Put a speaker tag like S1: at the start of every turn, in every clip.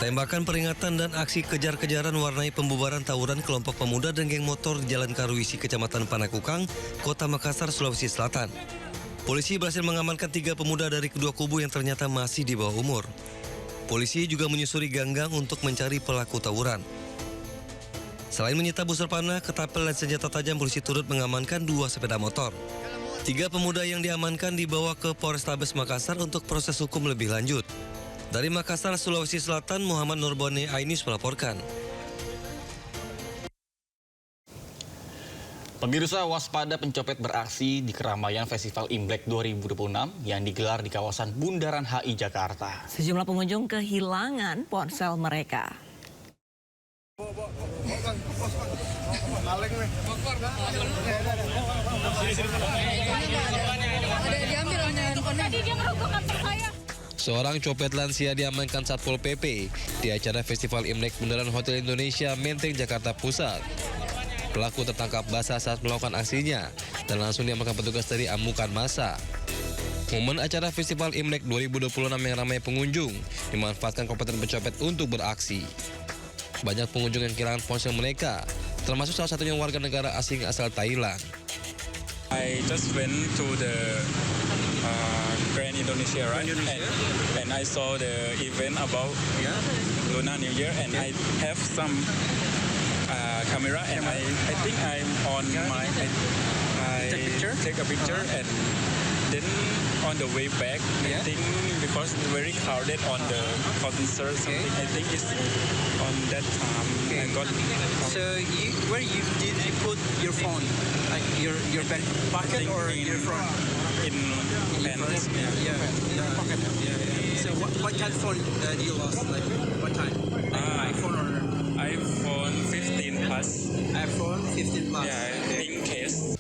S1: Tembakan peringatan dan aksi kejar-kejaran warnai pembubaran tawuran kelompok pemuda dan geng motor di Jalan Karuisi, Kecamatan Panakukang, Kota Makassar, Sulawesi Selatan. Polisi berhasil mengamankan 3 pemuda dari kedua kubu yang ternyata masih di bawah umur. Polisi juga menyusuri ganggang untuk mencari pelaku tawuran. Selain menyita busur panah, ketapel dan senjata tajam, polisi turut mengamankan 2 sepeda motor. 3 pemuda yang diamankan dibawa ke Polrestabes Makassar untuk proses hukum lebih lanjut. Dari Makassar, Sulawesi Selatan, Muhammad Nurbone Ainus melaporkan.
S2: Pemirsa, waspada pencopet beraksi di keramaian Festival Imlek 2026 yang digelar di kawasan Bundaran HI Jakarta.
S3: Sejumlah pengunjung kehilangan ponsel mereka.
S1: Seorang copet lansia diamankan Satpol PP di acara Festival Imlek Bundaran Hotel Indonesia, Menteng, Jakarta Pusat. Pelaku tertangkap basah saat melakukan aksinya dan langsung diamankan petugas dari amukan massa. Momen acara Festival Imlek 2026 yang ramai pengunjung dimanfaatkan kompeten pencopet untuk beraksi. Banyak pengunjung yang kehilangan ponsel mereka, termasuk salah satunya warga negara asing asal Thailand.
S4: I just went to the Grand Indonesia, right? And I saw the event about Lunar New Year, and I have some camera, and I think I'm on my I take a picture, and then on the way back, I think because it's very crowded on the concert, something I think it's on that time. I got.
S5: So where did you put your phone? Like your back pocket or your front?
S4: In pants.
S5: Yeah, pocket. Yeah. So what kind of phone did you lost? Like what kind? Like iPhone or
S4: iPhone 15 Plus.
S5: iPhone 15 Plus.
S4: Yeah, pink case.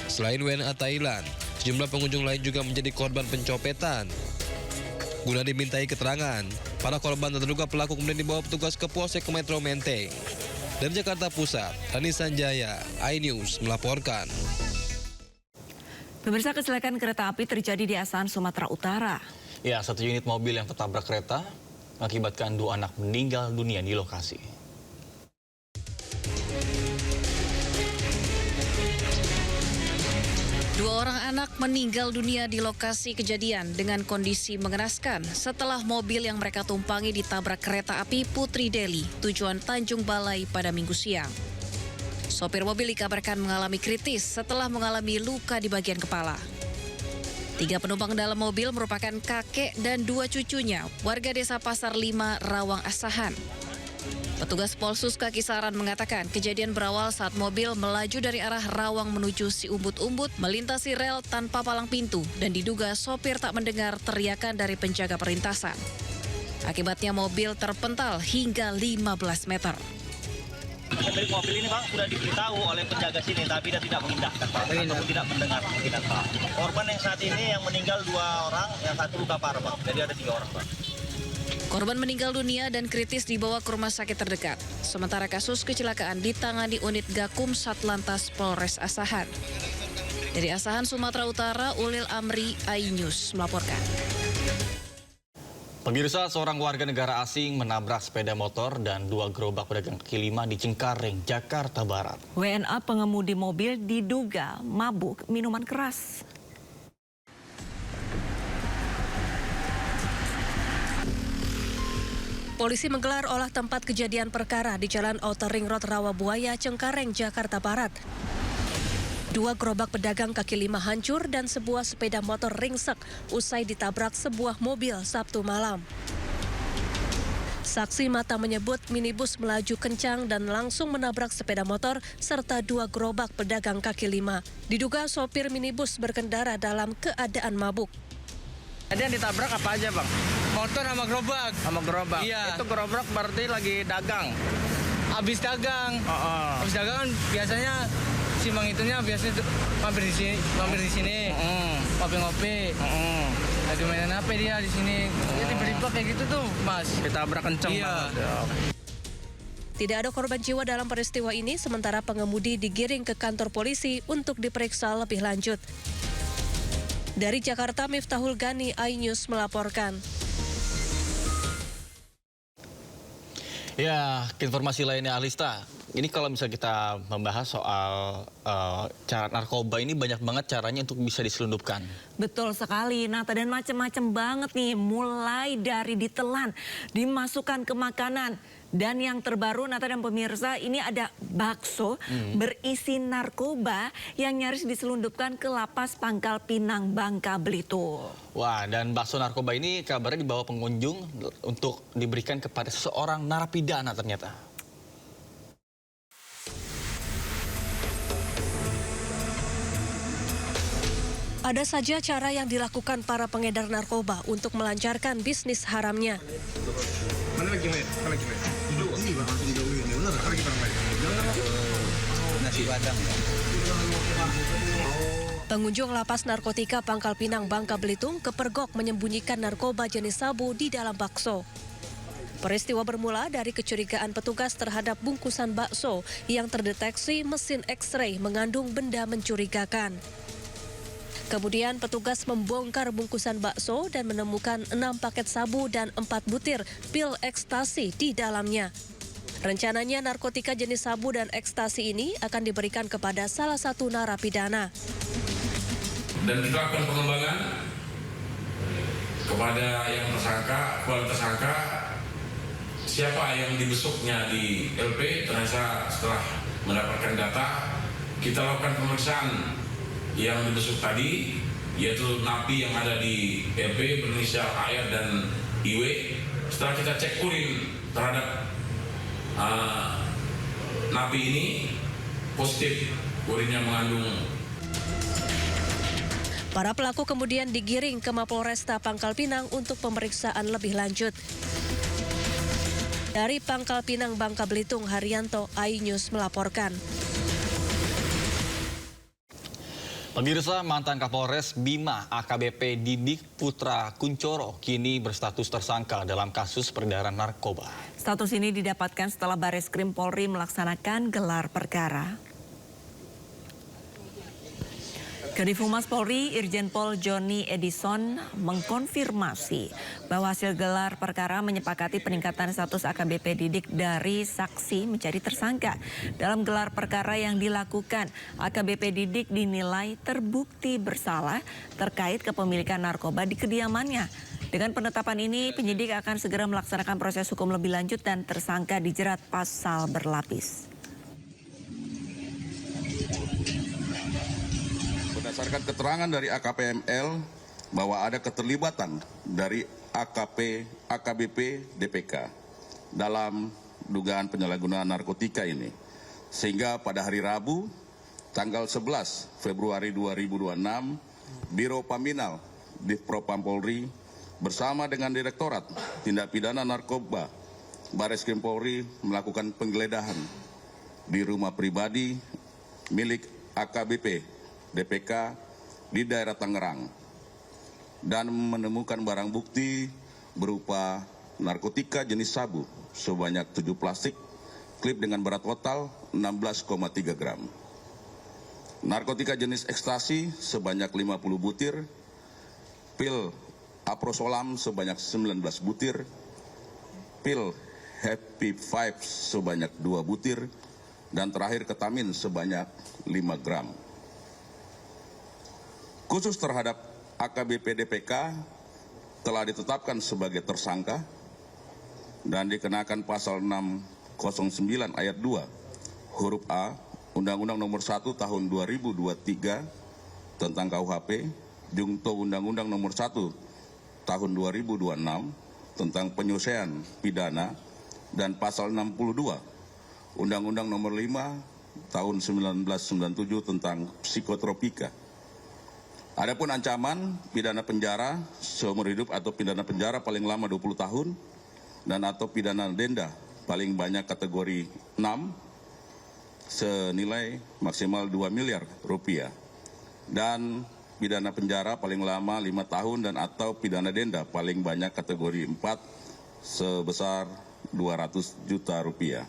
S1: Selain WNA Thailand, sejumlah pengunjung lain juga menjadi korban pencopetan. Guna dimintai keterangan, para korban dan terduga pelaku kemudian dibawa petugas ke Polsek Metro Menteng. Dari Jakarta Pusat, Rani Sanjaya, iNews melaporkan.
S3: Pemirsa, kecelakaan kereta api terjadi di Asahan, Sumatera Utara.
S2: Ya, 1 unit mobil yang tertabrak kereta mengakibatkan 2 anak meninggal dunia di lokasi.
S6: Dua orang anak meninggal dunia di lokasi kejadian dengan kondisi mengenaskan setelah mobil yang mereka tumpangi ditabrak kereta api Putri Deli tujuan Tanjung Balai pada Minggu siang. Sopir mobil dikabarkan mengalami kritis setelah mengalami luka di bagian kepala. 3 penumpang dalam mobil merupakan kakek dan 2 cucunya, warga desa Pasar 5, Rawang Asahan. Petugas Polsus Kisaran mengatakan kejadian berawal saat mobil melaju dari arah Rawang menuju Siumbut-Umbut melintasi rel tanpa palang pintu dan diduga sopir tak mendengar teriakan dari penjaga perlintasan. Akibatnya mobil terpental hingga 15 meter.
S7: Pemilik mobil ini Pak sudah diberitahu oleh penjaga sini tapi dia tidak mengindahkan Pak, ataupun tidak mendengar mungkinan Pak. Korban yang saat ini yang meninggal 2 orang, yang 1 luka parah Pak, jadi ada 3 orang Pak.
S6: Korban meninggal dunia dan kritis dibawa ke rumah sakit terdekat. Sementara kasus kecelakaan ditangani unit Gakum Satlantas Polres Asahan. Dari Asahan, Sumatera Utara, Ulil Amri, iNews melaporkan.
S2: Pemirsa, seorang warga negara asing menabrak sepeda motor dan 2 gerobak pedagang kaki lima di Cengkareng, Jakarta Barat.
S3: WNA pengemudi mobil diduga mabuk minuman keras.
S6: Polisi menggelar olah tempat kejadian perkara di Jalan Outer Ring Road Rawabuaya, Cengkareng, Jakarta Barat. 2 gerobak pedagang kaki lima hancur dan sebuah sepeda motor ringsek usai ditabrak sebuah mobil Sabtu malam. Saksi mata menyebut minibus melaju kencang dan langsung menabrak sepeda motor serta 2 gerobak pedagang kaki lima. Diduga sopir minibus berkendara dalam keadaan mabuk.
S5: Jadi yang ditabrak apa aja Bang?
S8: Motor sama gerobak.
S5: Sama gerobak?
S8: Iya.
S5: Itu gerobak berarti lagi dagang?
S8: Habis dagang. Habis dagang kan biasanya si Mang itunya biasanya mampir di sini. Ngopi-ngopi. Lagi mainan HP dia di sini. Ya tiba-tiba kayak gitu tuh, Mas.
S5: Ditabrak kenceng
S8: Iya.
S5: banget.
S6: Tidak ada korban jiwa dalam peristiwa ini, sementara pengemudi digiring ke kantor polisi untuk diperiksa lebih lanjut. Dari Jakarta, Miftahul Gani, iNews melaporkan.
S2: Ya, ke informasi lainnya Alista. Ini kalau misalnya kita membahas soal cara narkoba ini banyak banget caranya untuk bisa diselundupkan.
S3: Betul sekali, Nata, dan macam-macam banget nih. Mulai dari ditelan, dimasukkan ke makanan. Dan yang terbaru, Nata dan pemirsa, ini ada bakso berisi narkoba yang nyaris diselundupkan ke Lapas Pangkal Pinang, Bangka Belitung.
S2: Wah, dan bakso narkoba ini kabarnya dibawa pengunjung untuk diberikan kepada seseorang narapidana ternyata.
S9: Ada saja cara yang dilakukan para pengedar narkoba untuk melancarkan bisnis haramnya. Pengunjung Lapas Narkotika Pangkal Pinang, Bangka Belitung kepergok menyembunyikan narkoba jenis sabu di dalam bakso. Peristiwa bermula dari kecurigaan petugas terhadap bungkusan bakso yang terdeteksi mesin X-ray mengandung benda mencurigakan. Kemudian petugas membongkar bungkusan bakso dan menemukan 6 paket sabu dan 4 butir pil ekstasi di dalamnya. Rencananya narkotika jenis sabu dan ekstasi ini akan diberikan kepada salah satu narapidana.
S10: Dan kita lakukan pengembangan kepada yang tersangka, siapa yang dibesuknya di LP. Ternyata setelah mendapatkan data, kita lakukan pemeriksaan yang dibesuk tadi, yaitu napi yang ada di LP berinisial AR dan IW. Setelah kita cek urin terhadap napi ini, positif urinnya mengandung.
S9: Para pelaku kemudian digiring ke Mapolresta Pangkal Pinang untuk pemeriksaan lebih lanjut. Dari Pangkal Pinang, Bangka Belitung, Haryanto, iNews melaporkan.
S2: Pemirsa, mantan Kapolres Bima AKBP Didik Putra Kuncoro kini berstatus tersangka dalam kasus peredaran narkoba.
S3: Status ini didapatkan setelah Bareskrim Polri melaksanakan gelar perkara. Kadif Humas Polri, Irjen Pol Joni Edison mengkonfirmasi bahwa hasil gelar perkara menyepakati peningkatan status AKBP Didik dari saksi menjadi tersangka. Dalam gelar perkara yang dilakukan, AKBP Didik dinilai terbukti bersalah terkait kepemilikan narkoba di kediamannya. Dengan penetapan ini, penyidik akan segera melaksanakan proses hukum lebih lanjut dan tersangka dijerat pasal berlapis.
S11: Berdasarkan keterangan dari AKPML bahwa ada keterlibatan dari AKBP DPK dalam dugaan penyalahgunaan narkotika ini. Sehingga pada hari Rabu, tanggal 11 Februari 2026, Biro Paminal Divpropam Polri bersama dengan Direktorat Tindak Pidana Narkoba Bareskrim Polri melakukan penggeledahan di rumah pribadi milik AKBP DPK di daerah Tangerang dan menemukan barang bukti berupa narkotika jenis sabu sebanyak 7 plastik, klip dengan berat total 16,3 gram. Narkotika jenis ekstasi sebanyak 50 butir, pil aprosolam sebanyak 19 butir, pil Happy Vibes sebanyak 2 butir, dan terakhir ketamin sebanyak 5 gram. Khusus terhadap AKBP DPK telah ditetapkan sebagai tersangka dan dikenakan pasal 609 ayat 2 huruf A Undang-Undang Nomor 1 Tahun 2023 tentang KUHP, Junto Undang-Undang Nomor 1 Tahun 2026 tentang penyelesaian pidana, dan pasal 62 Undang-Undang Nomor 5 Tahun 1997 tentang psikotropika. Adapun ancaman pidana penjara seumur hidup atau pidana penjara paling lama 20 tahun dan atau pidana denda paling banyak kategori 6 senilai maksimal 2 miliar rupiah dan pidana penjara paling lama 5 tahun dan atau pidana denda paling banyak kategori 4 sebesar 200 juta rupiah.